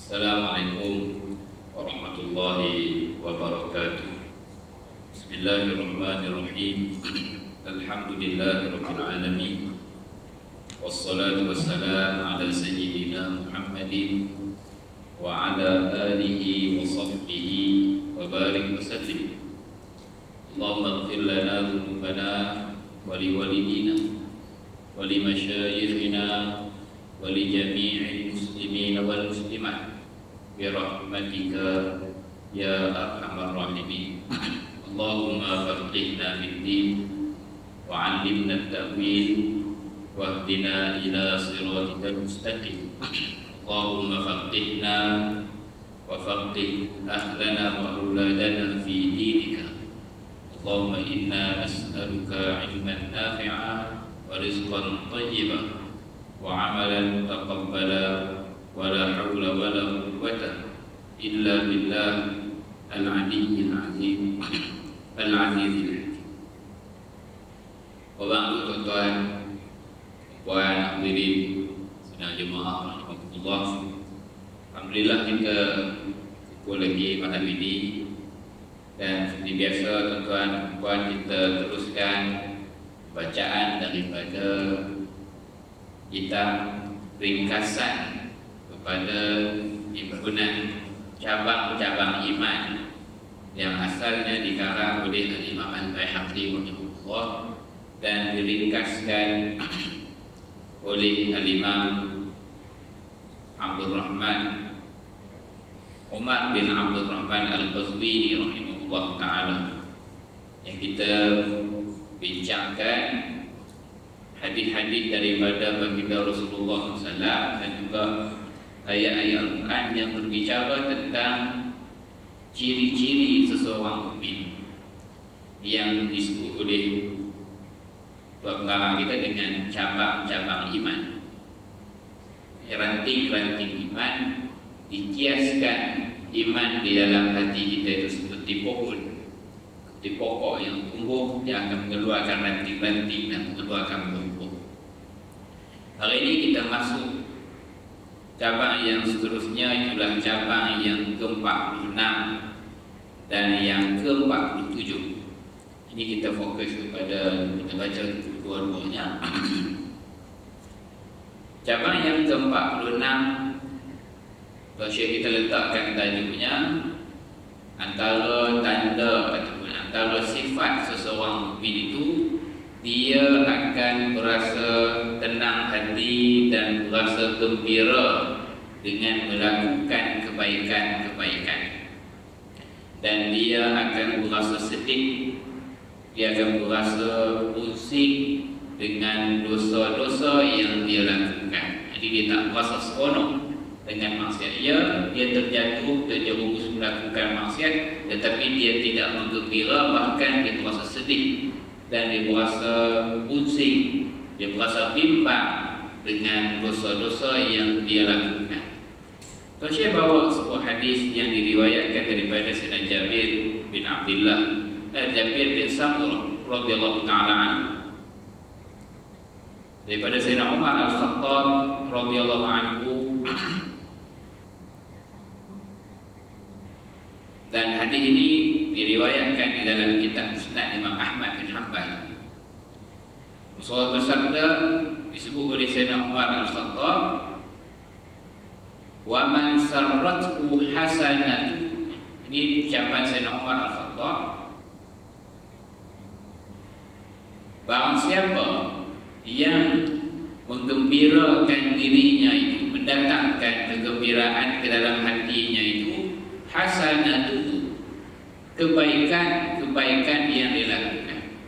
Assalamualaikum warahmatullahi wabarakatuh. Bismillahirrahmanirrahim. Alhamdulillahirabbil alamin. Wassalatu wassalamu ala sayyidina Muhammadin wa ala alihi wa sahbihi wa barik wa sallim. Allahumma ighfir lana dhunubana wa liwalidina wa limasyayikhina wa li jami'il muslimin wal muslimat bi rahmatika ya arhamar rahimin. Allahumma faqihna fid din wa 'allimna at-ta'wil wa hdina ila siratikal mustaqim. Allahumma faqihna wa faqih ahlana wa auladana fi dinika. Allahumma inna nas'aluka 'ilman nafi'a wa rizqan thayyiban wa 'amalan mutaqabbala wa la haula wa la quwwata illa billah al-'aliyyil 'azim al-'azizil hakim. Tuan-tuan, puan hadirin sidang jemaah rahmatullah. Alhamdulillah kita kumpul lagi malam ini, dan seperti biasa tuan-tuan dan puan, kita teruskan bacaan daripada kitab ringkasan kepada himpunan cabang-cabang iman yang asalnya dikarang oleh Imam Al-Baihaqi rahimahullah dan diringkaskan oleh Al-Imam Abdul Rahman Umar bin Abdul Rahman Al-Qazwini rahimahullah ta'ala, yang kita bincangkan hadis-hadis daripada baginda Rasulullah SAW dan juga ayat-ayat Al-Quran yang berbicara tentang ciri-ciri seseorang mukmin yang disebut oleh pengarang kita dengan cabang-cabang iman. Ranting-ranting iman dikiaskan iman di dalam hati kita itu seperti pohon, di pokok yang tumbuh, dia akan mengeluarkan ranting-ranting dan mengeluarkan buah. Hari ini kita masuk cabang yang seterusnya, itulah cabang yang ke-46 dan yang ke-47. Ini kita fokus kepada kita baca dua-duanya. Cabang yang ke-46, Syekh kita letakkan tajuknya antara tanda ataupun antara sifat seseorang mukmin itu, dia akan berasa tenang hati dan berasa gembira dengan melakukan kebaikan-kebaikan, dan dia akan berasa sedih, dia akan berasa pusing dengan dosa-dosa yang dia lakukan. Jadi dia tak berasa seronok dengan maksiat. Dia terjatuh, terjerumus melakukan maksiat, tetapi dia tidak menggembira, bahkan dia berasa sedih dan dia berasa pusing, dia berasa bimbang dengan dosa-dosa yang dia lakukan. Syekh bawa sebuah hadis yang diriwayatkan daripada Sayyidina Jabir bin Abdullah, Jabir bin Samurah radhiyallahu ta'ala anhu, daripada Sayyidina Umar Al-Khattab radhiyallahu anhu. Dan hadis ini diriwayatkan di dalam kitab Musnad Imam Ahmad bin Hanbal. Rasulullah bersabda, disebut oleh Sayyidina Umar Al-Khattab, "Wa man sarrathu hasanatu." Ini ucapan Sayyidina Umar Al-Khattab. Barang siapa yang menggembirakan dirinya itu, mendatangkan kegembiraan ke dalam hatinya itu, hasanatu, kebaikan-kebaikan yang dilakukan.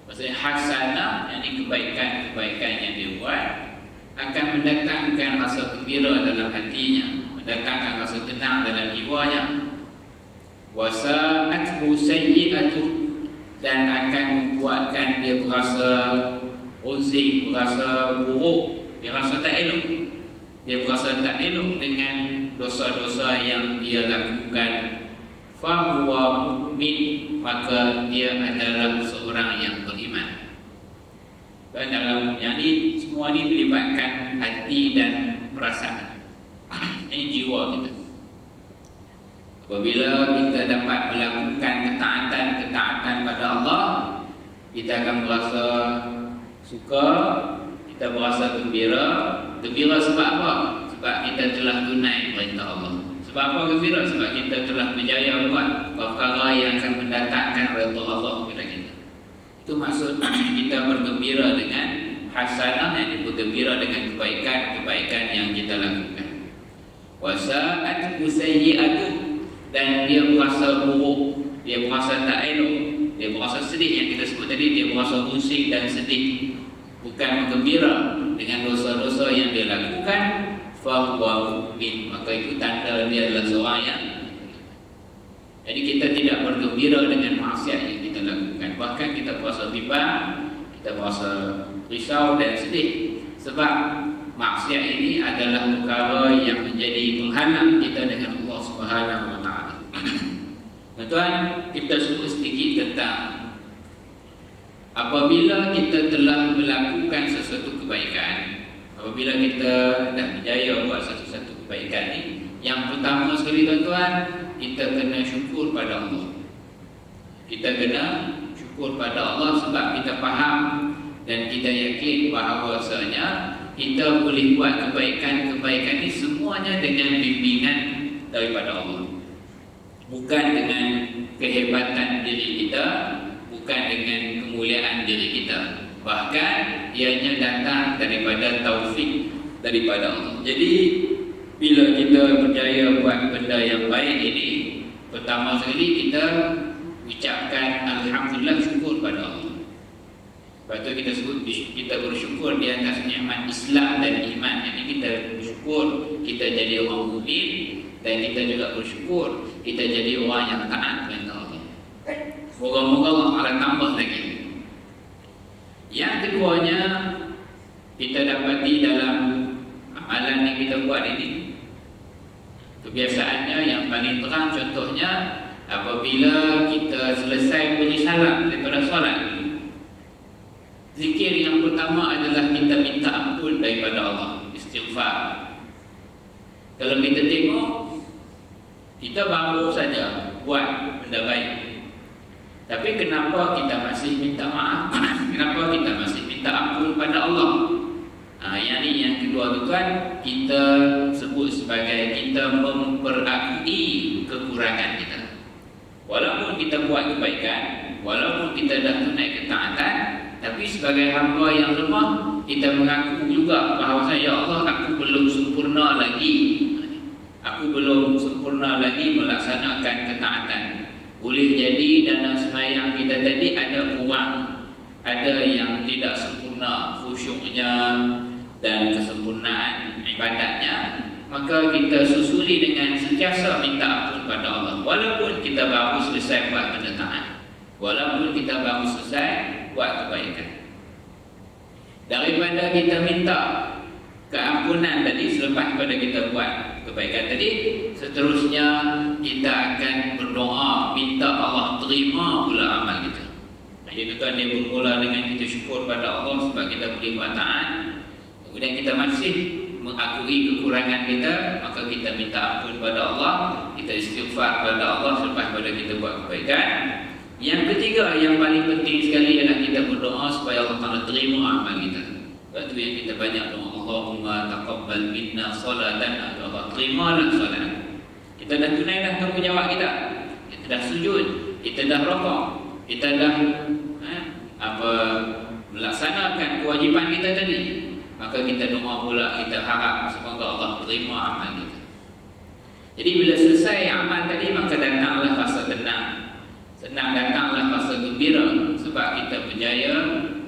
Maksudnya hasanah, yakni kebaikan-kebaikan yang dia buat, akan mendatangkan rasa gembira dalam hatinya, mendatangkan rasa tenang dalam jiwanya. Wasa'athu sayyi'atu, dan akan membuatkan dia berasa uzing, berasa buruk, dia rasa tak elok, dia berasa tak elok dengan dosa-dosa yang dia lakukan. Fahuwa mu'min, maka dia adalah seorang yang beriman. Dan dalam yang ini, semua ini melibatkan hati dan perasaan. Ini jiwa kita. Apabila kita dapat melakukan ketaatan pada Allah, kita akan merasa suka, kita merasa gembira. Gembira sebab apa? Sebab kita telah tunai perintah Allah. Sebab apa gembira? Sebab kita telah berjaya buat perkara yang akan mendatangkan redha Allah kepada kita. Itu maksud kita bergembira dengan hasanah, yang bergembira dengan kebaikan yang kita lakukan. Wasa'at musayyi'atu, dan dia merasa buruk, dia merasa tak elok, dia merasa sedih. Yang kita sebut tadi, dia merasa musik dan sedih, bukan menggembira dengan dosa-dosa yang dia lakukan. Fahuwa mu'min, maka itu tanda dia adalah seorang yang. Jadi kita tidak bergembira dengan maksiat yang kita lakukan. Bahkan kita merasa bimbang, kita merasa risau dan sedih. Sebab maksiat ini adalah perkara yang menjadi penghalang kita dengan Allah Subhanahu wa taala. Tuan, kita sebut sedikit tentang apabila kita telah melakukan sesuatu kebaikan, apabila kita dah berjaya buat sesuatu kebaikan ni, yang pertama sekali tuan-tuan, kita kena syukur pada Allah. Kita kena syukur pada Allah sebab kita faham dan kita yakin bahawasanya kita boleh buat kebaikan-kebaikan ini semuanya dengan bimbingan daripada Allah. Bukan dengan kehebatan diri kita, bukan dengan kemuliaan diri kita. Bahkan ianya datang daripada taufik daripada Allah. Jadi bila kita berjaya buat benda yang baik ini, pertama sekali kita ucapkan alhamdulillah, syukur pada Allah. Lepas tu kita sebut kita bersyukur di atas nikmat Islam dan iman. Jadi kita bersyukur kita jadi orang mukmin, dan kita juga bersyukur kita jadi orang yang taat kepada Allah. Moga-moga Allah akan tambah lagi. Yang keduanya, kita dapati dalam amalan yang kita buat ini, kebiasaannya yang paling terang contohnya apabila kita selesai bunyi salam daripada solat, zikir yang pertama adalah kita minta ampun daripada Allah, istighfar. Kalau kita tengok, kita baru saja buat benda baik, tapi kenapa kita masih minta maaf? Kenapa kita masih minta ampun pada Allah? Yang ni yang kedua tu kan, kita sebut sebagai kita memperakui kekurangan kita. Walaupun kita buat kebaikan, walaupun kita dah tunai ketaatan, tapi sebagai hamba yang lemah, kita mengaku juga bahawa ya Allah, aku belum sempurna lagi. Aku belum sempurna lagi melaksanakan ketaatan. Boleh jadi dalam sembahyang kita tadi ada kurang, ada yang tidak sempurna khusyuknya dan kesempurnaan ibadatnya, maka kita susuli dengan sentiasa minta ampun pada Allah. Walaupun kita baru selesai buat benda taat, walaupun kita baru selesai buat kebaikan, daripada kita minta keampunan tadi selepas pada kita buat kebaikan tadi, seterusnya kita akan berdoa minta Allah terima pula amal kita. Jadi tuan, dia bermula dengan kita syukur pada Allah sebab kita boleh buat taat. Kemudian kita masih mengakui kekurangan kita, maka kita minta ampun pada Allah, kita istighfar pada Allah selepas pada kita buat kebaikan. Yang ketiga, yang paling penting sekali adalah kita berdoa supaya Allah Ta'ala terima amal kita. Sebab itu yang kita banyak doa, Allahumma taqabbal minna salatan, Allah terimalah salat. Kita dah tunai dah tanggungjawab kita. Kita dah sujud, kita dah rukuk, kita dah melaksanakan kewajipan kita tadi. Maka kita doa pula, kita harap semoga Allah terima amal kita. Jadi bila selesai amal tadi, maka datanglah rasa tenang. Senang datanglah rasa gembira sebab kita berjaya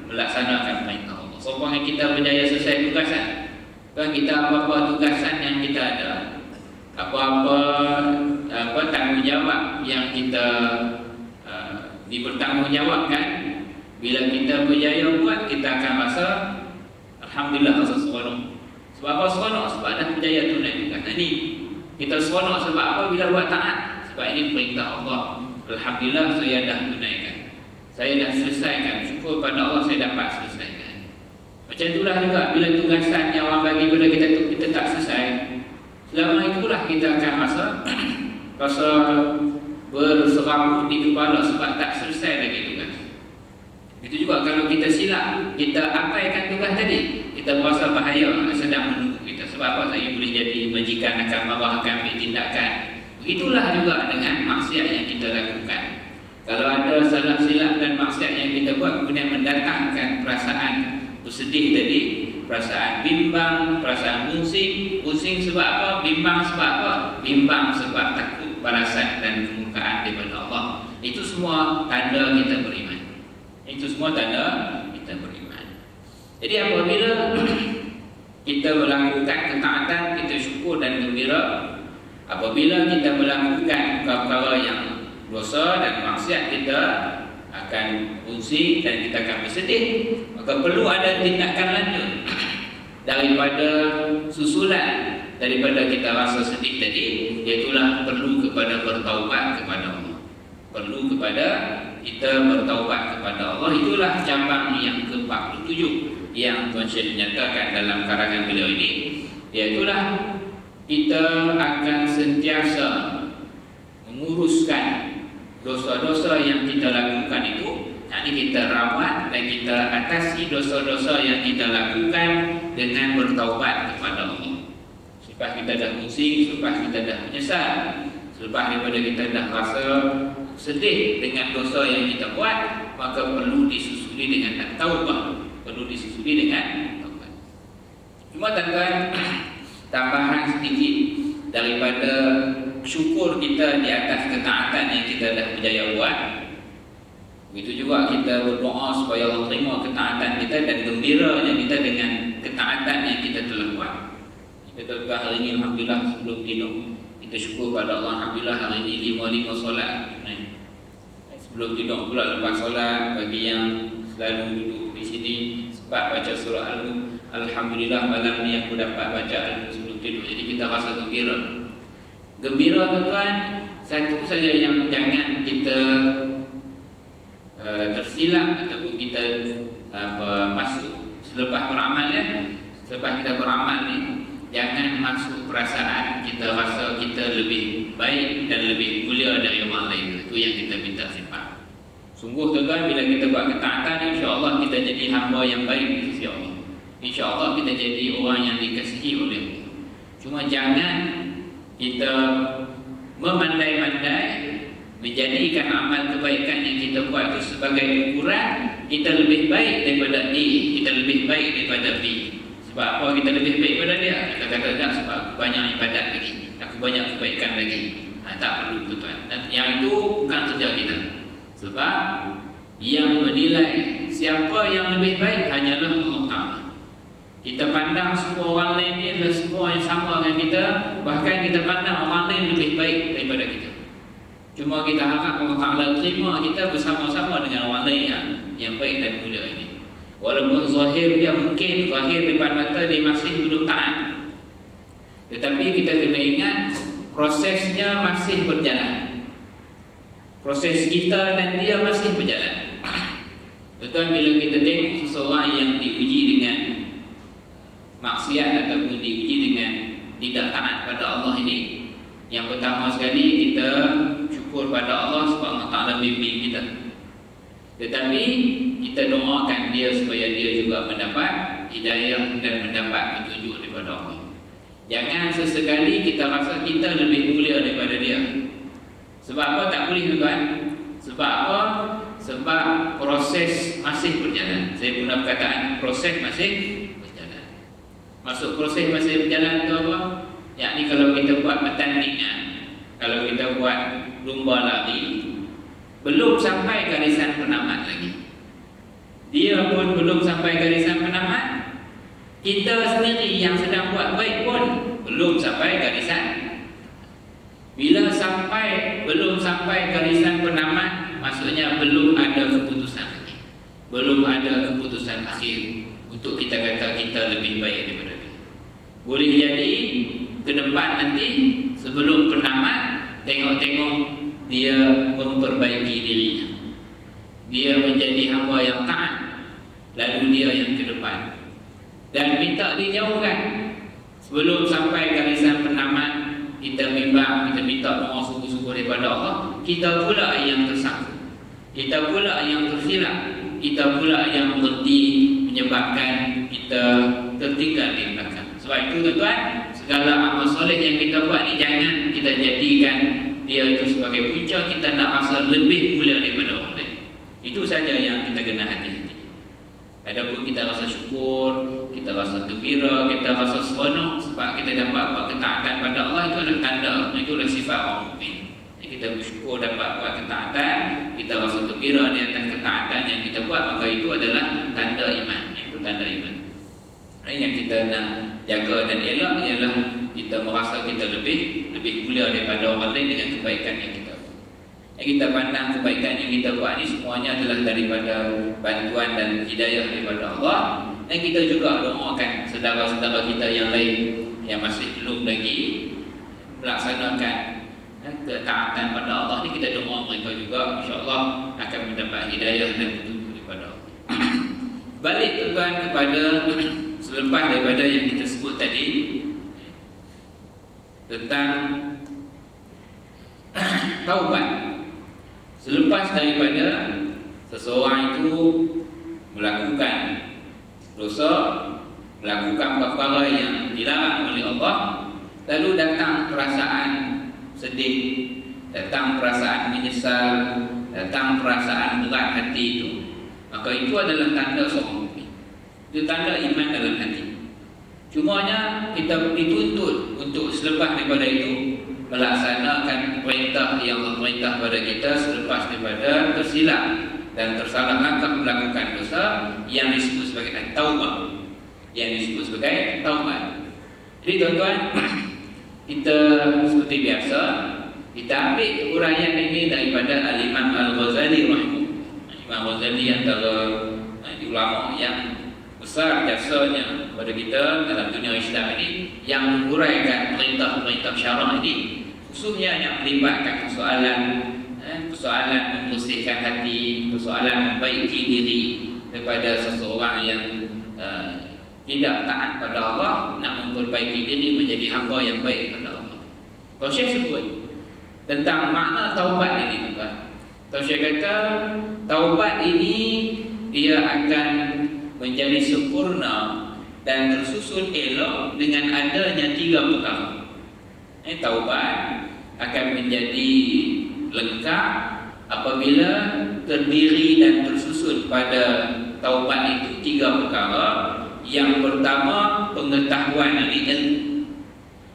melaksanakan perintah Allah. Seumpama kita berjaya selesai tugasan, kan kita apa-apa tugasan yang kita ada, apa-apa tanggungjawab yang kita dipertanggungjawabkan, bila kita berjaya buat, kita akan rasa alhamdulillah, rasa seronok. Sebab apa seronok? Sebab dah berjaya tunai tugasan ini. Kita seronok sebab apa? Bila buat taat, sebab ini perintah Allah. Alhamdulillah, saya dah tunaikan, saya dah selesaikan. Syukur pada Allah, saya dapat selesaikan. Macam itulah juga bila tugasan yang orang bagi pada kita tu kita tak selesai, selama itulah kita akan rasa berserabut di kepala sebab tak selesai lagi tugas. Itu juga kalau kita silap, kita abaikan tugas tadi, kita merasa bahaya sedang menunggu kita. Sebab apa? Saya boleh jadi majikan akan marah, akan ambil tindakan. Begitulah juga dengan maksiat yang kita lakukan. Kalau ada salah silap dan maksiat yang kita buat kemudian mendatangkan perasaan bersedih tadi, perasaan bimbang, perasaan pusing. Pusing sebab apa? Bimbang sebab apa? Bimbang sebab takut balasan dan kemurkaan daripada Allah. Itu semua tanda kita beriman. Itu semua tanda kita beriman. Jadi apabila kita melakukan ketaatan, kita syukur dan gembira. Apabila kita melakukan perkara yang dosa dan maksiat, kita akan pusing dan kita akan bersedih. Maka perlu ada tindakan lanjut daripada susulan daripada kita rasa sedih tadi, iaitulah perlu kepada bertaubat kepada Allah. Perlu kepada kita bertaubat kepada Allah. Itulah cabang yang ke-47 yang Tuan Syekh menyatakan dalam karangan beliau ini, iaitulah kita akan sentiasa menguruskan dosa-dosa yang kita lakukan itu. Jadi kita rawat dan kita atasi dosa-dosa yang kita lakukan dengan bertaubat kepada Allah. Selepas kita dah pusing, selepas kita dah menyesal, selepas daripada kita dah rasa sedih dengan dosa yang kita buat, maka perlu disusuli dengan taubat. Perlu disusuli dengan taubat. Cuma tuan-tuan, tambahan sedikit daripada syukur kita di atas ketaatan yang kita dah berjaya buat. Begitu juga kita berdoa supaya Allah terima ketaatan kita dan gembiranya kita dengan ketaatan yang kita telah buat. Kita telah hari ini alhamdulillah sebelum tidur kita syukur pada Allah, alhamdulillah hari ini 5 solat. Sebelum tidur pula lepas solat, bagi yang selalu duduk di sini sempat baca surah Al-Mulk, alhamdulillah malam ni aku dapat baca Al-Mulk sebelum tidur. Jadi kita rasa gembira. Gembira tuan-tuan, satu saja yang jangan kita tersilap ataupun kita masuk selepas beramal ya. Selepas kita beramal ni, jangan masuk perasaan kita rasa kita lebih baik dan lebih mulia dari orang lain. Itu yang kita minta simpan. Sungguh tuan-tuan, bila kita buat ketaatan, insya-Allah kita jadi hamba yang baik di sisi Allah. Insya-Allah kita jadi orang yang dikasihi oleh Allah. Cuma jangan kita memandai-mandai menjadikan amal kebaikan yang kita buat itu sebagai ukuran kita lebih baik daripada A, kita lebih baik daripada B. Sebab apa kita lebih baik daripada dia? Kita kata tak, sebab aku banyak ibadat lagi, aku banyak kebaikan lagi. Tak perlu tuan. Dan yang itu bukan kerja kita. Sebab yang menilai siapa yang lebih baik hanyalah Allah Ta'ala. Kita pandang semua orang lain ni adalah semua yang sama dengan kita. Bahkan kita pandang orang lain lebih baik daripada kita. Cuma kita harap Allah Ta'ala terima kita bersama-sama dengan orang lain yang baik dan mulia ini. Walaupun zahir dia mungkin, zahir depan mata dia masih belum taat, tetapi kita kena ingat prosesnya masih berjalan. Proses kita dan dia masih berjalan. Betul, bila kita tengok seseorang yang diuji dengan maksiat ataupun diuji dengan tidak taat pada Allah ini, yang pertama sekali kita syukur pada Allah sebab Allah Ta'ala bimbing kita. Tetapi kita doakan dia supaya dia juga mendapat hidayah dan mendapat petunjuk daripada Allah. Jangan sesekali kita rasa kita lebih mulia daripada dia. Sebab apa tak boleh tuan? Sebab apa? Sebab proses masih berjalan. Saya guna perkataan proses masih berjalan. Maksud proses masih berjalan itu apa? Yakni kalau kita buat pertandingan, kalau kita buat lumba lari, belum sampai garisan penamat lagi. Dia pun belum sampai garisan penamat. Kita sendiri yang sedang buat baik pun belum sampai garisan. Bila belum sampai garisan penamat, maksudnya belum ada keputusan lagi. Belum ada keputusan akhir untuk kita kata kita lebih baik daripada dia. Boleh jadi ke depan nanti sebelum penamat, tengok-tengok dia memperbaiki dirinya. Dia menjadi hamba yang taat, lalu dia yang ke depan. Dan minta dijauhkan sebelum sampai garisan penamat. kita bimbang, kita minta doa sungguh-sungguh daripada Allah, kita pula yang tersangkut, kita pula yang tersilap, kita pula yang berhenti, menyebabkan kita tertinggal di belakang. Sebab itu tuan-tuan, segala amal soleh yang kita buat ni jangan kita jadikan dia itu sebagai punca kita nak rasa lebih mulia daripada orang lain. Itu saja yang kita kena hati-hati. Adapun kita rasa syukur, kita rasa gembira, kita rasa seronok sebab kita dapat buat ketaatan pada Allah, itu adalah tanda, itu adalah sifat orang mukmin. Kita bersyukur dapat buat ketaatan, kita rasa gembira di atas ketaatan yang kita buat, maka itu adalah tanda iman. Itu tanda iman. Yang kita nak jaga dan elak ialah kita merasa kita lebih mulia daripada orang lain dengan kebaikan yang kita buat. Yang kita pandang kebaikan yang kita buat ni semuanya adalah daripada bantuan dan hidayah daripada Allah. Dan kita juga doakan saudara-saudara kita yang lain yang masih belum lagi melaksanakan ketaatan pada Allah ni, kita doa mereka juga insya-Allah akan mendapat hidayah dan petunjuk daripada Allah. Balik tuan kepada selepas daripada yang kita sebut tadi tentang taubat. Selepas daripada seseorang itu melakukan dosa, melakukan perkara yang dilarang oleh Allah, lalu datang perasaan sedih, datang perasaan menyesal, datang perasaan berat hati itu, maka itu adalah tanda seorang mukmin. Itu tanda iman dalam hati. Cumanya kita dituntut untuk selepas daripada itu melaksanakan perintah yang Allah perintah pada kita selepas daripada tersilap dan tersalah langkah melakukan dosa yang disebut sebagai taubat, yang disebut sebagai taubat. Jadi tuan-tuan, kita seperti biasa kita ambil uraian ini daripada Al-Imam Al-Ghazali rahimahullah. Imam Ghazali antara ulama yang besar jasanya kepada kita dalam dunia Islam ini, yang menguraikan perintah-perintah syarak ini, khususnya yang melibatkan persoalan membersihkan hati, persoalan membaiki diri daripada seseorang yang tidak taat pada Allah, nak memperbaiki diri menjadi hamba yang baik kepada Allah. Kalau Syekh sebut tentang makna taubat ini, tuan. Kalau Syekh kata taubat ini dia akan menjadi sempurna dan tersusun elok dengan adanya 3 perkara. Taubat akan menjadi lengkap apabila terdiri dan tersusun pada taubat itu 3 perkara. Yang pertama, pengetahuan ilmu.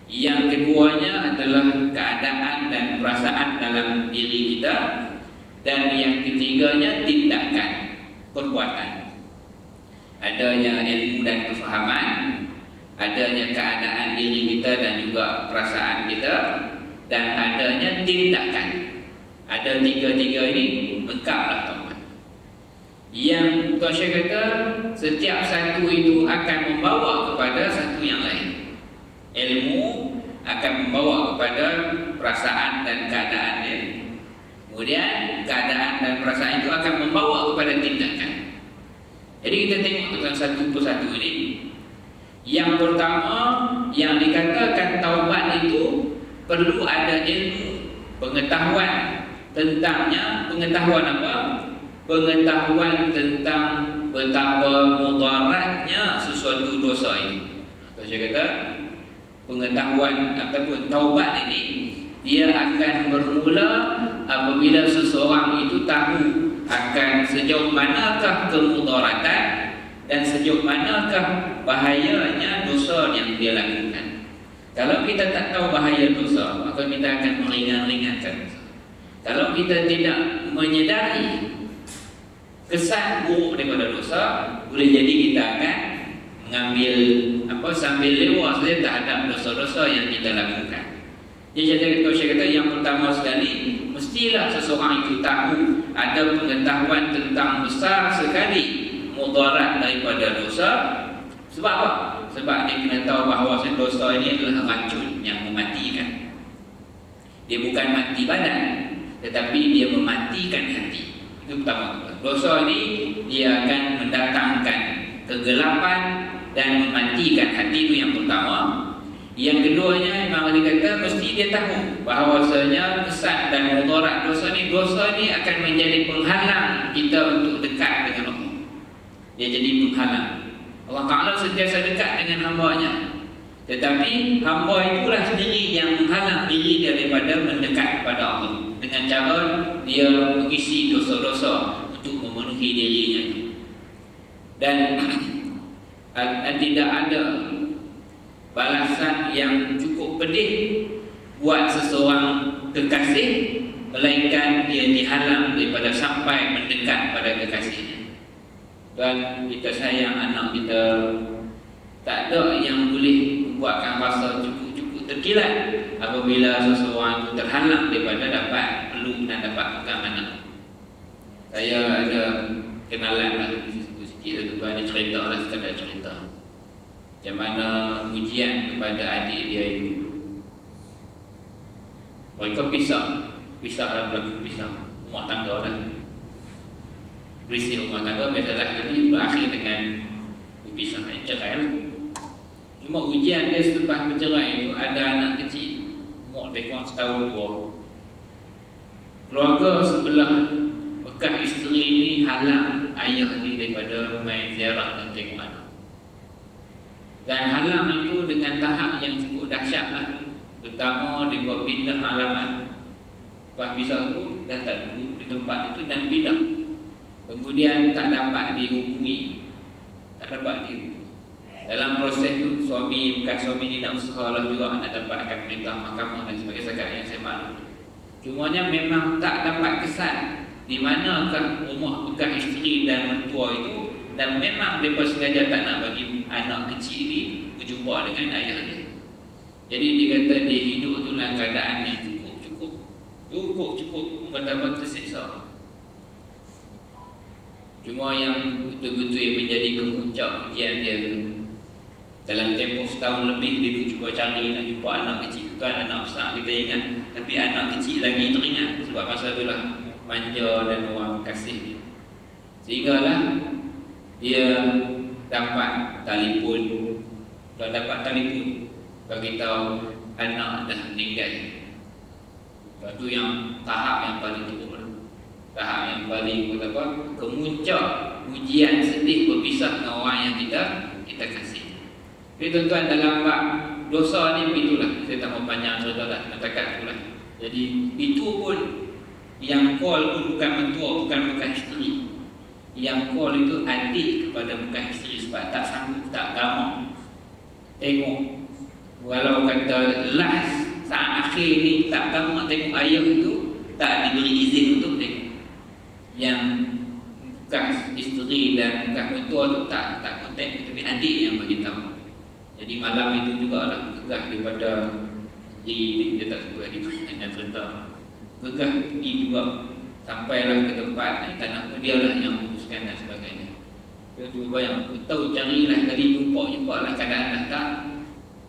Yang keduanya adalah keadaan dan perasaan dalam diri kita. Dan yang ketiganya, tindakan, perbuatan. Adanya ilmu dan kefahaman, adanya keadaan diri kita dan juga perasaan kita, dan adanya tindakan. Ada 3 ini lengkaplah taubat. Yang Tuan Syekh kata setiap satu itu akan membawa kepada satu yang lain. Ilmu akan membawa kepada perasaan dan keadaan dia. Kemudian keadaan dan perasaan itu akan membawa kepada tindakan. Jadi kita tengok tentang satu persatu ini. Yang pertama, yang dikatakan taubat itu perlu ada ilmu, pengetahuan tentangnya. Pengetahuan apa? Pengetahuan tentang betapa mudaratnya sesuatu dosa ini. Atau saya kata pengetahuan ataupun taubat ini dia akan bermula apabila seseorang itu tahu akan sejauh manakah kemudaratan dan sejauh manakah bahayanya dosa yang dia lakukan. Kalau kita tak tahu bahaya dosa, maka kita akan meringan-ringankan. Kalau kita tidak menyedari kesan buruk daripada dosa, boleh jadi kita akan mengambil sambil lewat saja terhadap dosa-dosa yang kita lakukan. Jadi saya kata yang pertama sekali, mestilah seseorang itu tahu ada pengetahuan tentang besar sekali mudarat daripada dosa. Sebab apa? Sebab dia kena tahu bahawa dosa ini adalah racun yang mematikan. Dia bukan mati badan, tetapi dia mematikan hati. Itu pertama. Dosa ini dia akan mendatangkan kegelapan dan mematikan hati. Itu yang pertama. Yang keduanya, Imam Ali kata mesti dia tahu bahawasanya kesan dan mudarat dosa ni akan menjadi penghalang kita untuk dekat dengan Allah. Dia jadi penghalang. Allah Ta'ala sentiasa dekat dengan hamba-Nya, tetapi hamba itulah sendiri yang menghalang diri daripada mendekat kepada Allah dengan cara dia mengisi dosa-dosa untuk memenuhi dirinya. Dan tidak ada balasan yang cukup pedih buat seseorang kekasih melainkan dia dihalang daripada sampai mendekat pada kekasihnya. Dan kita sayang anak kita, tak ada yang boleh membuatkan rasa cukup-cukup terkilat apabila seseorang itu terhalang daripada dapat peluk dan dapat pegang anak. Saya ada kenalan lah sikit tuan, dia cerita lah, sekadar cerita macam mana ujian kepada adik dia itu. Mereka pisah lah, berlaku pisah rumah tangga lah, berisik rumah tangga, biasalah jadi berakhir dengan berpisah, cerai lah. Cuma ujian dia selepas bercerai itu, ada anak kecil umur lebih kurang setahun dua. Keluarga sebelah bekas isteri ini halang ayah ni daripada main ziarah dan tengok anak. Dan halang itu dengan tahap yang cukup dahsyat lah. Pertama dia buat pindah alamat, lepas pisah tu datang di tempat itu dan pindah. Kemudian tak dapat dihubungi, dalam proses itu bekas suami ni nak usaha lah juga nak dapatkan perintah mahkamah dan sebagainya, sekat yang saya maklum. Cumanya memang tak dapat kesan di manakah rumah bekas isteri dan mentua itu, dan memang mereka sengaja tak nak bagi anak kecil ni berjumpa dengan ayah dia. Jadi dia kata dia hidup tu dalam keadaan yang cukup betapa tersiksa. Cuma yang betul-betul yang menjadi kemuncak ujian dia tu, dalam tempoh setahun lebih dia cuba cari nak jumpa anak kecil. Bukan anak besar kita ingat, tapi anak kecil lagi teringat, sebab masa itulah manja dan orang kasih dia. Sehinggalah dia dapat telefon. Kalau dapat telefon bagi tahu anak dah meninggal. Itu yang tahap yang paling teruk, tahap yang paling kemuncak ujian sedih berpisah dengan orang yang kita kasih. Jadi tuan-tuan, dalam bab dosa ni begitulah. Saya tak mau panjang cerita dah, mentakat itulah. Jadi itu pun yang call pun bukan mentua, bukan bekas isteri. Yang call itu adik kepada bekas isteri, sebab tak sanggup, tak gamak tengok. Walau kata last saat akhir ni tak gamak tengok ayah itu, tak diberi izin untuk tengok. Yang bekas isteri dan bekas mentua tu tak kontak, tapi adik yang bagi tahu. Jadi malam itu juga lah gegah daripada dia tak suka dengan cerita. Gegah pergi juga, sampailah ke tempat tanah dia lah yang memutuskan dan sebagainya. Dia cuba yang aku tahu, carilah kali jumpa lah keadaan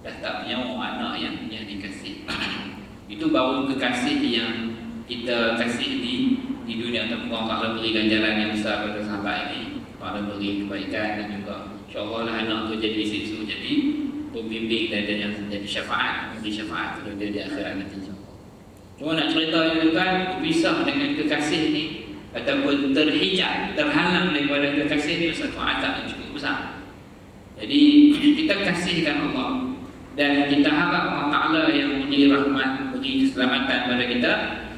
dah tak menyawa anak yang dikasih. Itu baru kekasih yang kita kasih di dunia. Tapi Allah Ta'ala beri ganjaran yang besar pada sahabat ini. Allah beri kebaikan dan juga insyaAllah lah anak tu jadi siswa, jadi pembimbing dan jadi syafaat, memberi syafaat kepada dia di akhirat nanti. Cuma nak cerita itu kan, berpisah dengan kekasih ni ataupun terhijab, terhalang daripada kekasih ni satu azab yang cukup besar. Jadi kita kasihkan Allah dan kita harap Allah Ta'ala yang beri rahmat, beri keselamatan pada kita.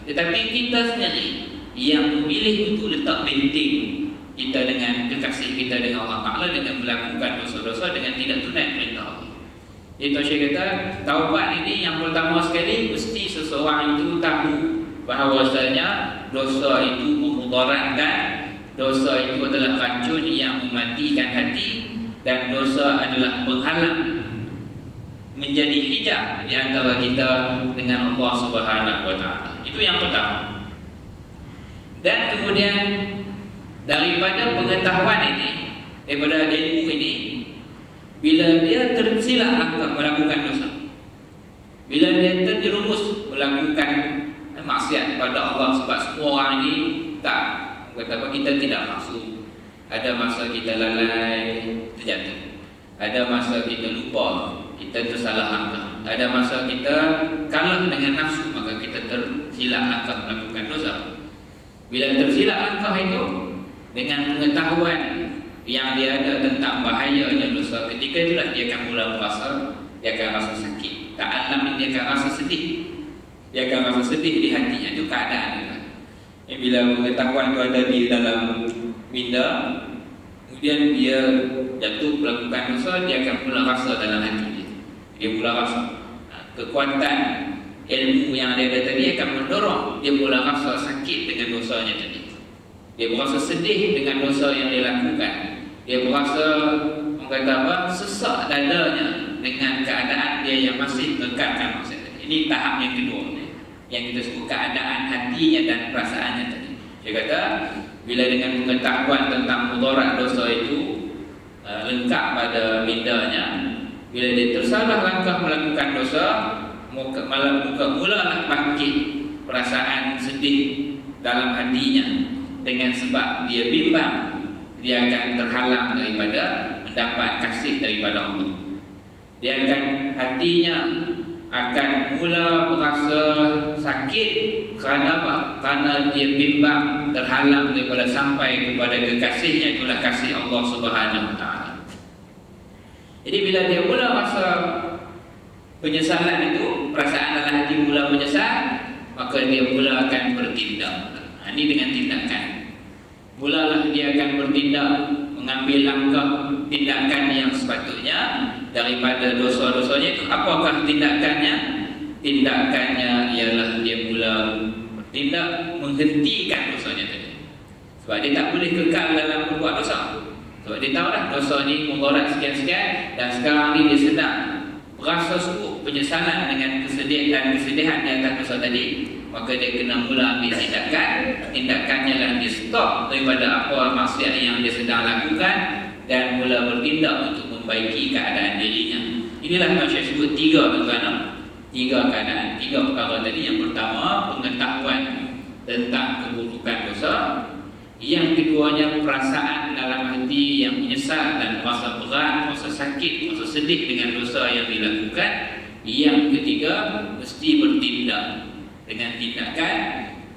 Tetapi kita sendiri yang memilih untuk letak benteng kita dengan kekasih kita dengan Allah Ta'ala, dengan melakukan dosa-dosa, dengan tidak tunai perintah Allah. Jadi Tuan Syekh kata, taubat ini yang pertama sekali mesti seseorang itu tahu bahawasanya dosa itu memudaratkan, dosa itu adalah racun yang mematikan hati, dan dosa adalah penghalang menjadi hijab di antara kita dengan Allah Subhanahu wa Ta'ala. Itu yang pertama. Dan kemudian daripada pengetahuan ini, daripada ilmu ini, bila dia tersilap langkah melakukan dosa, bila dia terjerumus melakukan maksiat kepada Allah, sebab semua orang ini tak, kata apa, kita tidak maksud. Ada masa kita lalai, terjatuh. Ada masa kita lupa, kita tersalah langkah. Ada masa kita kalah dengan nafsu, maka kita tersilap langkah melakukan dosa. Bila tersilap langkah itu, dengan pengetahuan yang dia ada tentang bahayanya dosa, ketika itulah dia akan mula merasa, dia akan rasa sakit. Ta'alam, dia akan rasa sedih. Dia akan rasa sedih di hatinya. Itu keadaan dia. Bila pengetahuan itu ada di dalam minda, kemudian dia jatuh melakukan dosa, dia akan mula rasa dalam hati dia. Dia mula rasa kekuatan ilmu yang dia ada tadi akan mendorong dia mula rasa sakit dengan dosanya tadi. Dia merasa sedih dengan dosa yang dia lakukan. Dia merasa, orang kata apa, sesak dadanya dengan keadaan dia yang masih menekankan maksud tadi. Ini tahap yang kedua yang kita sebut keadaan hatinya dan perasaannya tadi. Dia kata bila dengan pengetahuan tentang mudarat dosa itu lengkap pada mindanya, bila dia tersalah langkah melakukan dosa, mulalah bangkit perasaan sedih dalam hatinya, dengan sebab dia bimbang dia akan terhalang daripada mendapat kasih daripada Allah. Dia akan, hatinya akan mula merasa sakit. Kerana apa? Kerana dia bimbang terhalang daripada sampai kepada kekasihnya, itulah kasih Allah Subhanahu Wa Taala. Jadi bila dia mula rasa penyesalan itu, perasaan dalam hati mula menyesal, maka dia mula akan bertindak. Ini dengan tindakan. Mulalah dia akan bertindak, mengambil langkah tindakan yang sepatutnya daripada dosa-dosanya itu. Apakah tindakannya? Tindakannya ialah dia mula bertindak menghentikan dosanya tadi. Sebab dia tak boleh kekal dalam berbuat dosa. Sebab dia tahu dah dosa ni mudarat sekian-sekian, dan sekarang ni dia sedang berasa sungguh penyesalan dengan kesedihan di atas dosa tadi. Maka dia kena mula ambil tindakan. Tindakannya lah dia stop daripada apa maksiat yang dia sedang lakukan dan mula bertindak untuk membaiki keadaan dirinya. Inilah yang saya sebut tiga tuan-tuan. Tiga keadaan, tiga perkara tadi. Yang pertama, pengetahuan tentang keburukan dosa. Yang keduanya, perasaan dalam hati yang menyesal dan merasa berat, merasa sakit, merasa sedih dengan dosa yang dilakukan. Yang ketiga, mesti bertindak dengan tindakan,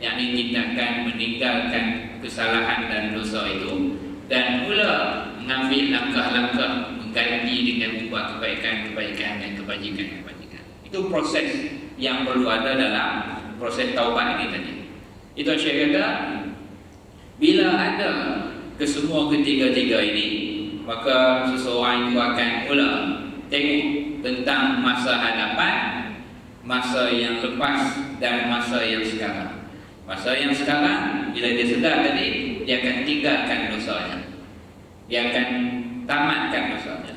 yakni tindakan meninggalkan kesalahan dan dosa itu, dan mula mengambil langkah-langkah mengganti dengan membuat kebaikan-kebaikan dan kebajikan-kebajikan. Itu proses yang perlu ada dalam proses taubat ini tadi. Itu saya kata, bila ada kesemua ketiga-tiga ini, maka seseorang itu akan mula tengok tentang masa hadapan, masa yang lepas dan masa yang sekarang. Masa yang sekarang, bila dia sedar tadi, dia akan tinggalkan dosanya. Dia akan tamatkan dosanya.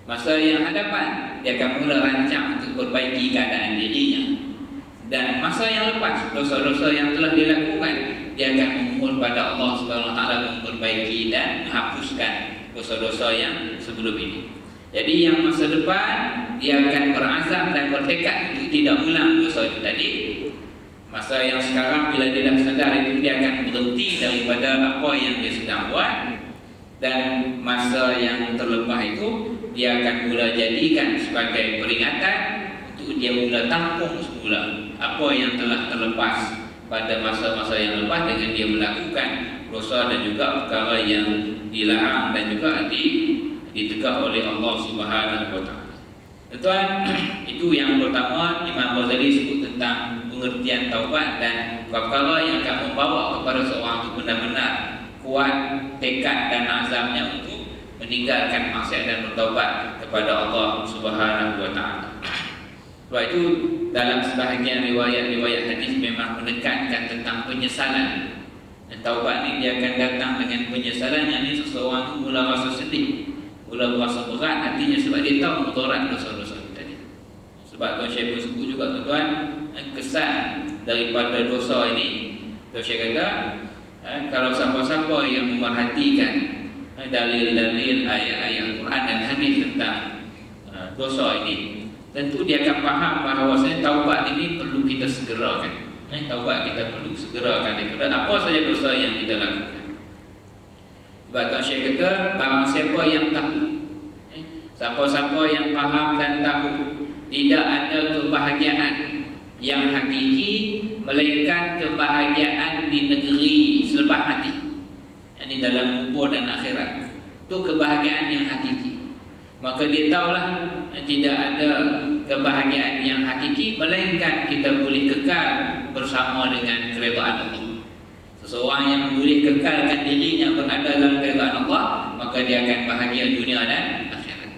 Masa yang hadapan, dia akan mula rancang untuk perbaiki keadaan dirinya. Dan masa yang lepas, dosa-dosa yang telah dilakukan, dia akan memohon pada Allah Subhanahu Wa Taala memperbaiki dan menghapuskan dosa-dosa yang sebelum ini. Jadi yang masa depan, dia akan berazam dan bertekad untuk tidak ulang dosa itu tadi. Masa yang sekarang, bila dia dah sedar itu, dia akan berhenti daripada apa yang dia sedang buat. Dan masa yang terlepas itu, dia akan mula jadikan sebagai peringatan untuk dia mula tampung semula apa yang telah terlepas pada masa-masa yang lepas, dengan dia melakukan dosa dan juga perkara yang dilarang dan juga ditegak oleh Allah Subhanahu Wa Taala. Tuan, itu yang pertama Imam Ghazali sebut tentang pengertian taubat dan perkara yang akan membawa kepada seorang itu benar-benar kuat tekad dan azamnya untuk meninggalkan maksiat dan bertaubat kepada Allah Subhanahu Wa Taala. Sebab itu dalam sebahagian riwayat-riwayat hadis memang menekankan tentang penyesalan. Dan taubat ni dia akan datang dengan penyesalan, yang ini seseorang itu mula rasa sedih, mula rasa berat hatinya sebab dia tahu mudarat dosa-dosa tadi. Sebab Tuan Syekh pun sebut juga tuan-tuan, kesan daripada dosa ini, Tuan Syekh kata, kalau siapa-siapa yang memerhatikan dalil-dalil ayat-ayat Quran dan hadis tentang dosa ini, tentu dia akan faham bahawasanya taubat ini perlu kita segerakan. Taubat kita perlu segerakan daripada apa saja dosa yang kita lakukan. Sebab Tuan Syekh kata, barang siapa yang tahu, siapa-siapa yang faham dan tahu tidak ada kebahagiaan yang hakiki melainkan kebahagiaan di negeri selepas mati. Ini dalam kubur dan akhirat. Itu kebahagiaan yang hakiki. Maka dia tahulah tidak ada kebahagiaan yang hakiki melainkan kita boleh kekal bersama dengan keredaan Allah. Seseorang yang boleh kekalkan dirinya berada dalam keredaan Allah, maka dia akan bahagia dunia dan akhirat.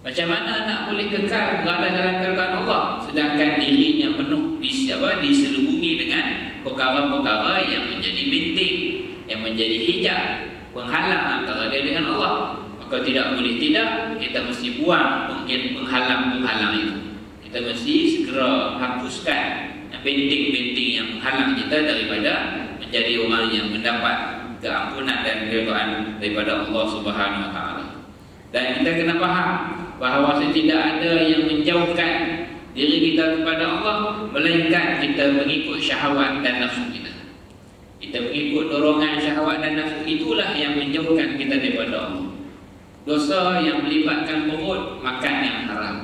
Macam mana nak boleh kekal berada dalam keredaan Allah sedangkan dirinya penuh diselubungi dengan perkara-perkara yang menjadi bintik, yang menjadi hijab, penghalang antara dia dengan Allah. Maka tidak boleh tidak, kita mesti buang mungkin penghalang-penghalang itu. Kita mesti segera hapuskan bintik-bintik yang menghalang kita daripada menjadi orang yang mendapat keampunan dan keridhaan daripada Allah Subhanahu Wa Taala. Dan kita kena faham bahawa tidak ada yang menjauhkan diri kita kepada Allah melainkan kita mengikut syahwat dan nafsu kita. Kita mengikut dorongan syahwat dan nafsu itulah yang menjauhkan kita daripada Allah. Dosa yang melibatkan perut, makan yang haram.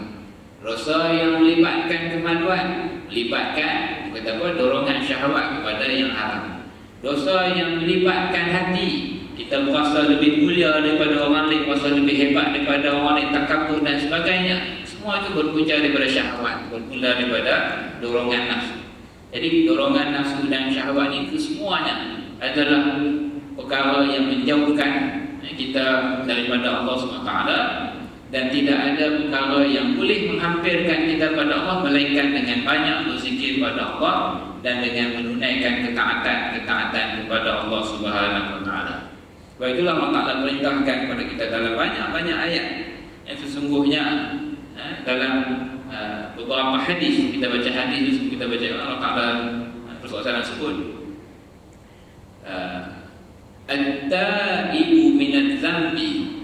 Dosa yang melibatkan kemaluan, melibatkan dorongan syahwat kepada yang haram. Dosa yang melibatkan hati, kita merasa lebih mulia daripada orang lain, merasa lebih hebat daripada orang lain, takabur dan sebagainya. Semua itu berpunca daripada syahwat, bermula daripada dorongan nafsu. Jadi dorongan nafsu dan syahwat itu semuanya adalah perkara yang menjauhkan kita daripada Allah SWT, dan tidak ada perkara yang boleh menghampirkan kita pada Allah melainkan dengan banyak berzikir kepada Allah dan dengan menunaikan ketaatan kepada Allah Subhanahu Wa Taala. Sebab itulah Allah Taala perintahkan kepada kita dalam banyak-banyak ayat yang sesungguhnya dalam beberapa hadis, kita baca hadis, kita baca Allah Taala Rasulullah sebut at-taibu minadz dzambi,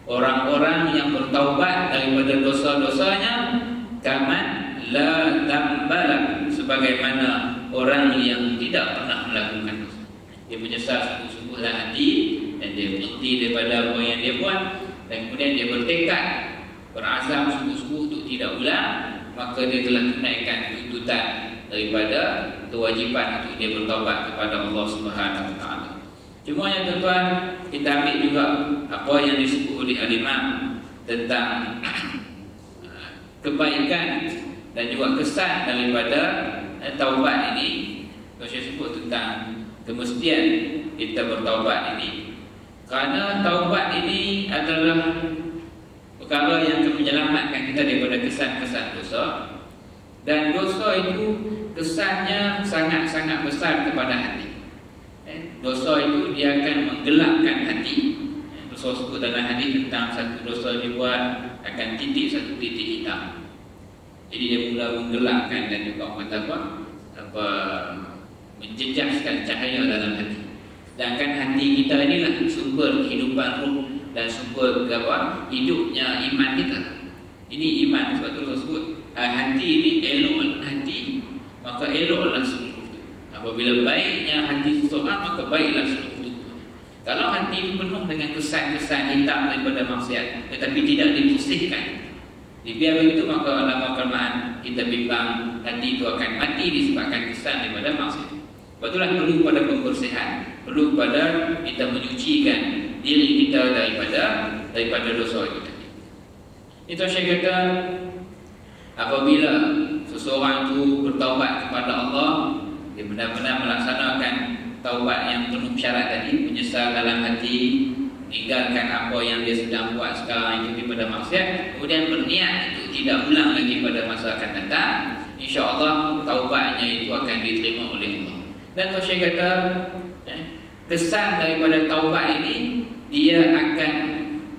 orang-orang yang bertaubat daripada dosa-dosanya, kaman la dzambala, sebagaimana orang yang tidak pernah melakukan dosa. Dia menyesal sungguh-sungguhlah hati dan dia berhenti daripada apa yang dia buat, dan kemudian dia bertekad, berazam sungguh-sungguh untuk tidak ulang, maka dia telah tunaikan tuntutan daripada kewajipan untuk dia bertaubat kepada Allah Subhanahu Wa Taala. Cuma yang tuan-tuan, kita ambil juga apa yang disebut oleh al-Imam tentang kebaikan dan juga kesan daripada taubat ini. Saya sebut tentang kemestian kita bertaubat ini, kerana taubat ini adalah perkara yang akan menyelamatkan kita daripada kesan-kesan dosa. Dan dosa itu kesannya sangat-sangat besar kepada hati. Dosa itu dia akan menggelapkan hati. Dosa sebut dalam hadis tentang satu dosa dibuat akan titik satu titik hitam. Jadi dia mula menggelapkan dan juga menjejaskan cahaya dalam hati. Sedangkan hati kita inilah sumber kehidupan roh dan sumber hidupnya iman kita. Ini iman. Sebab itu sebut hati ini elok hati, maka eloklah seluruh. Apabila baiknya hati seseorang, maka baiklah seluruh tubuh. Kalau hati itu penuh dengan kesan-kesan hitam daripada maksiat tetapi tidak dibersihkan, biar begitu, maka dalam kelemahan kita bimbang hati itu akan mati disebabkan kesan daripada maksiat. Sebab itulah perlu pada pembersihan, perlu pada kita menyucikan diri kita daripada dosa itu tadi. Itu saya kata, apabila seseorang itu bertaubat kepada Allah, dia benar-benar melaksanakan taubat yang penuh syarat tadi, menyesal dalam hati, meninggalkan apa yang dia sedang buat sekarang itu daripada maksiat, kemudian berniat untuk tidak ulang lagi pada masa akan datang, insya-Allah taubatnya itu akan diterima oleh Allah. Dan saya kata, kesan daripada taubat ini, dia akan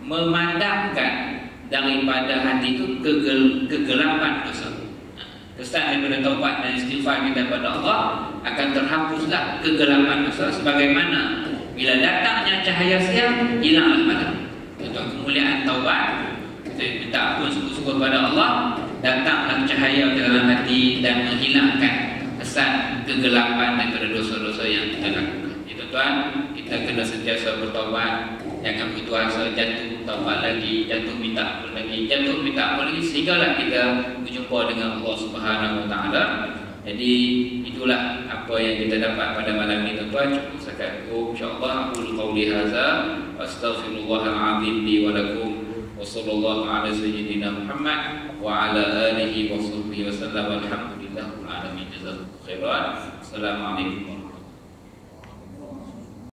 memadamkan daripada hati itu kegelapan dosa. Kesan daripada taubat dan istighfar kita kepada Allah akan terhapuslah kegelapan dosa, sebagaimana bila datangnya cahaya siang, hilanglah malam. Untuk kemuliaan taubat, kita minta ampun sungguh-sungguh kepada Allah, datanglah cahaya ke dalam hati dan menghilangkan kesan kegelapan daripada dosa-dosa yang kita lakukan. Itu tuan-tuan, kita kena sentiasa bertaubat. Jangan putus asa, jatuh taubat lagi, jatuh minta ampun lagi, jatuh minta ampun lagi, sehinggalah kita berjumpa dengan Allah Subhanahu Wa Taala. Jadi itulah apa yang kita dapat pada malam ini, tuan-tuan. Cukup setakat itu, insya-Allah. Aku qauli hadza, astaghfirullahal azim li wa lakum, wa sallallahu ala sayyidina Muhammad wa ala alihi wa sahbihi wa sallam. Alhamdulillahil alamin. Jazakumullahu khairan. Assalamualaikum.